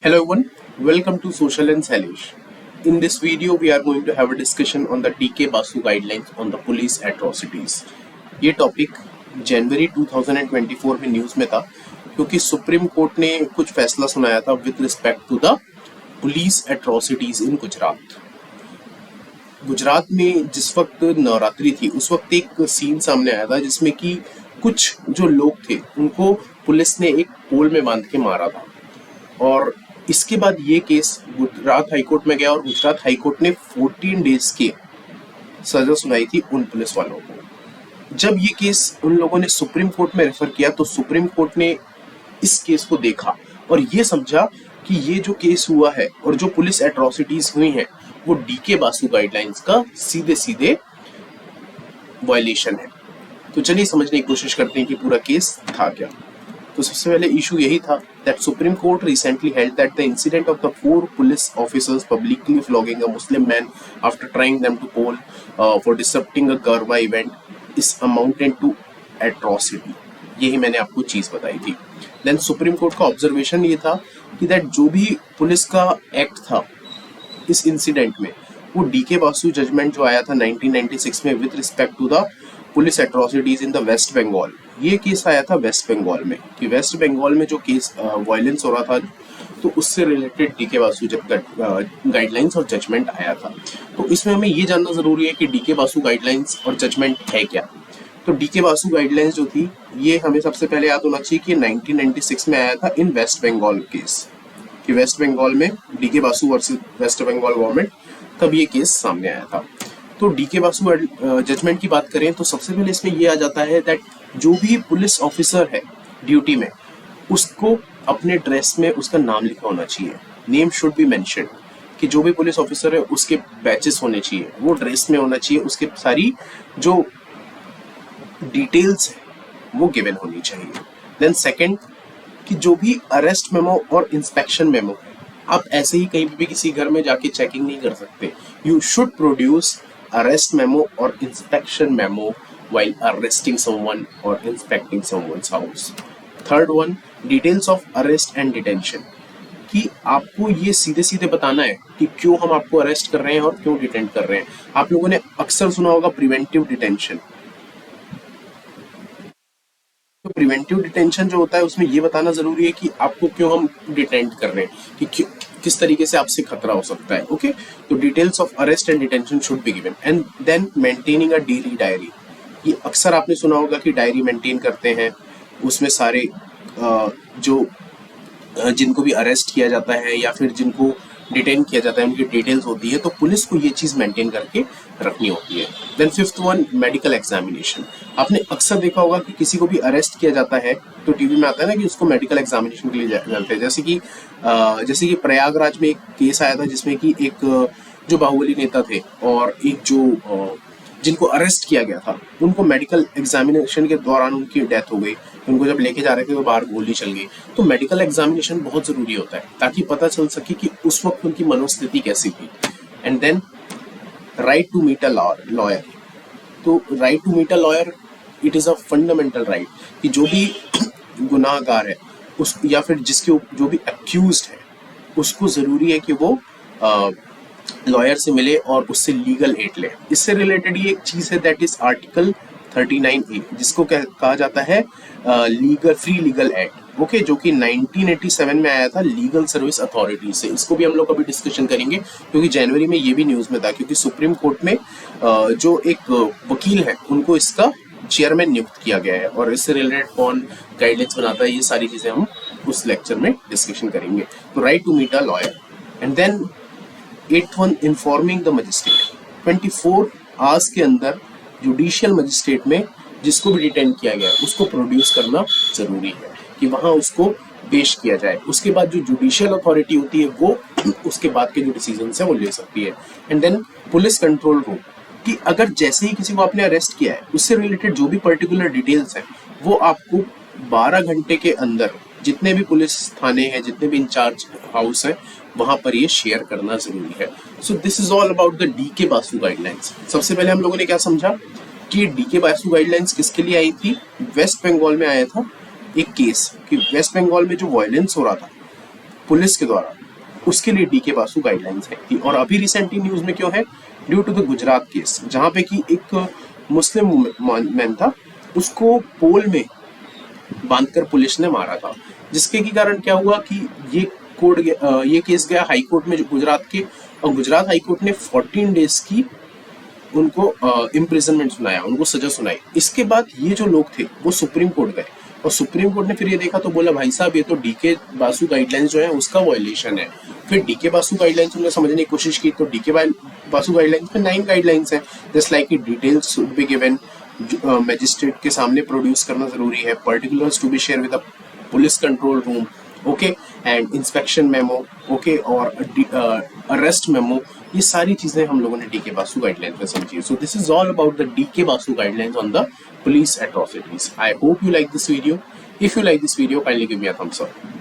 Hello everyone, welcome to Social and Salish. In this video, we are going to have a discussion on the DK Basu guidelines on the police atrocities. ये topic जनवरी 2024 में news में था क्योंकि supreme court ने कुछ फैसला सुनाया था with respect to the police atrocities in Gujarat. Gujarat में जिस वक्त नवरात्रि थी उस वक्त एक सीन सामने आया था जिसमें कि कुछ जो लोग थे उनको पुलिस ने एक पोल में बांध के मारा था और इसके बाद ये केस गुजरात हाईकोर्ट में गया और गुजरात हाईकोर्ट ने 14 डेज की सजा सुनाई थी उन पुलिस वालों को। जब ये केस उन लोगों ने सुप्रीम कोर्ट में रेफर किया तो सुप्रीम कोर्ट ने इस केस को देखा और ये समझा कि ये जो केस हुआ है और जो पुलिस एट्रोसिटीज हुई हैं वो डीके बासु गाइडलाइंस का सीधे सीधे वायलेशन है। तो चलिए समझने की कोशिश करते हैं कि पूरा केस था क्या। तो सबसे पहले इशू यही था that Supreme Court recently held that the incident of the 4 police officers publicly flogging a Muslim man after trying them to poll for disrupting a Garba event is amounted to atrocity। यही मैंने आपको चीज बताई थी। Then supreme court का observation ये था कि दैट जो भी पुलिस का एक्ट था इस इंसिडेंट में वो डीके बासु जजमेंट जो आया था 1996 में with respect to the police atrocities in the West Bengal, ये केस आया था वेस्ट बंगाल में कि वेस्ट बंगाल में जो केस वायलेंस हो रहा था तो उससे रिलेटेड डीके बासु गाइडलाइंस और जजमेंट आया था। तो इसमें हमें ये जानना जरूरी है कि डीके बासु गाइडलाइंस और जजमेंट है क्या। तो डीके बासु गाइडलाइंस जो थी ये हमें सबसे पहले याद होना चाहिए कि 1996 में आया था इन वेस्ट बंगाल केस कि वेस्ट बंगाल में डीके बासु वर्सेस वेस्ट बंगाल गवर्नमेंट, तब ये केस सामने आया था। तो डीके बासु जजमेंट की बात करें तो सबसे पहले इसमें ये आ जाता है दैट जो भी पुलिस ऑफिसर है ड्यूटी में उसको अपने ड्रेस में उसका नाम लिखा होना चाहिए। नेम शुड बी मेंशन्ड कि जो भी पुलिस ऑफिसर है उसके बैचेस होने चाहिए, वो ड्रेस में होना चाहिए, उसके सारी जो डिटेल्स है वो गिवन होनी चाहिए। देन सेकंड कि जो भी अरेस्ट मेमो और इंस्पेक्शन मेमो है आप ऐसे ही कहीं भी किसी घर में जाके चेकिंग नहीं कर सकते। You should produce arrest memo or inspection memo while arresting someone or inspecting someone's house। Third one, details of arrest and detention कि आपको ये सीधे सीधे बताना है कि क्यों हम आपको अरेस्ट कर रहे हैं और क्यों डिटेन कर रहे हैं। आप लोगों ने अक्सर सुना होगा प्रिवेंटिव डिटेंशन। तो प्रिवेंटिव डिटेंशन जो होता है उसमें ये बताना जरूरी है कि आपको क्यों हम डिटेंट कर रहे हैं, कि किस तरीके से आपसे खतरा हो सकता है। ओके, तो details of arrest and detention should be given and then maintaining a daily diary. ये अक्सर आपने सुना होगा कि डायरी मेंटेन करते हैं, उसमें सारे जो जिनको भी अरेस्ट किया जाता है या फिर जिनको डिटेन किया जाता है उनकी डिटेल्स होती है, तो पुलिस को ये चीज मेंटेन करके रखनी होती है। Then fifth one, medical examination. आपने अक्सर देखा होगा कि किसी को भी अरेस्ट किया जाता है तो टीवी में आता है ना कि उसको मेडिकल एग्जामिनेशन के लिए जाते हैं। जैसे कि प्रयागराज में एक केस आया था जिसमें कि एक जो बाहुबली नेता थे और एक जो जिनको अरेस्ट किया गया था उनको मेडिकल एग्जामिनेशन के दौरान उनकी डेथ हो गई। उनको जब लेके जा रहे थे तो बाहर गोली चल गई। तो मेडिकल एग्जामिनेशन बहुत जरूरी होता है ताकि पता चल सके कि उस वक्त उनकी मनोस्थिति कैसी थी। And then right to meet a lawyer. तो right to meet a lawyer it is a fundamental right कि जो भी गुनाहगार है उस या फिर जिसके जो भी अक्यूज्ड है उसको जरूरी है कि वो लॉयर से मिले और उससे लीगल एड ले। इससे रिलेटेड ये एक चीज है दैट इज आर्टिकल 39A जिसको कहा जाता है फ्री लीगल एड। ओके, जो कि 1987 में आया था लीगल सर्विस अथॉरिटी से। इसको भी हम लोग अभी डिस्कशन करेंगे क्योंकि जनवरी में ये भी न्यूज में था क्योंकि सुप्रीम कोर्ट में जो एक वकील है उनको इसका चेयरमैन नियुक्त किया गया है और इससे रिलेटेड कौन गाइडलाइंस बनाता है ये सारी चीजें हम उस लेक्चर में डिस्कशन करेंगे। तो right to meet a lawyer and then 8th one, informing the magistrate. 24 hours के अंदर जुडिशियल मजिस्ट्रेट में जिसको भी डिटेन किया गया है उसको प्रोड्यूस करना जरूरी है कि वहां उसको पेश किया जाए। उसके बाद जो जुडिशियल अथॉरिटी होती है वो उसके बाद के जो डिसीजन है वो ले सकती है। And then police control room कि अगर जैसे ही किसी को आपने अरेस्ट किया है उससे रिलेटेड जो भी पर्टिकुलर डिटेल्स है वो आपको 12 घंटे के अंदर जितने भी पुलिस थाने हैं, जितने भी इंचार्ज हाउस है वहां पर ये शेयर करना जरूरी है। So this is all about the DK Basu guidelines. सबसे पहले हम लोगों ने क्या समझा कि डीके बासु गाइडलाइंस किसके लिए आई थी। वेस्ट बंगाल में आया था एक केस कि वेस्ट बंगाल में जो वायलेंस हो रहा था पुलिस के द्वारा, उसके लिए डीके बासु गाइडलाइंस है थी। और अभी रिसेंटली न्यूज में क्यों है, due to the Gujarat case, जहां पे कि एक मुस्लिम मैन था, उसको पोल में बांधकर पुलिस ने मारा था, जिसके के कारण क्या हुआ कि ये केस गया हाई कोर्ट में, जो गुजरात के, और गुजरात हाई कोर्ट ने 14 डेज की उनको इम्प्रिजनमेंट सुनाया, उनको सजा सुनाई। इसके बाद ये जो लोग थे वो सुप्रीम कोर्ट गए, और सुप्रीम कोर्ट ने फिर ये देखा तो बोला भाई साहब ये तो डीके बासु गाइडलाइंस जो है उसका वायलेशन है। फिर डीके बासु गाइडलाइंस उन्होंने समझने की कोशिश की, तो डीके बासु गाइडलाइंस में 9 गाइडलाइंस हैं, just like details should be given, magistrate के सामने प्रोड्यूस करना जरूरी है, particulars to be share with the police control room, okay, and inspection memo, okay, और अरेस्ट मेमो, ये सारी चीजें हम लोगों ने डीके बासु गाइडलाइंस में समझी। So this is all about the DK Basu guidelines on the police atrocities. I hope you like this video. If you like this video, kindly give me a thumbs up.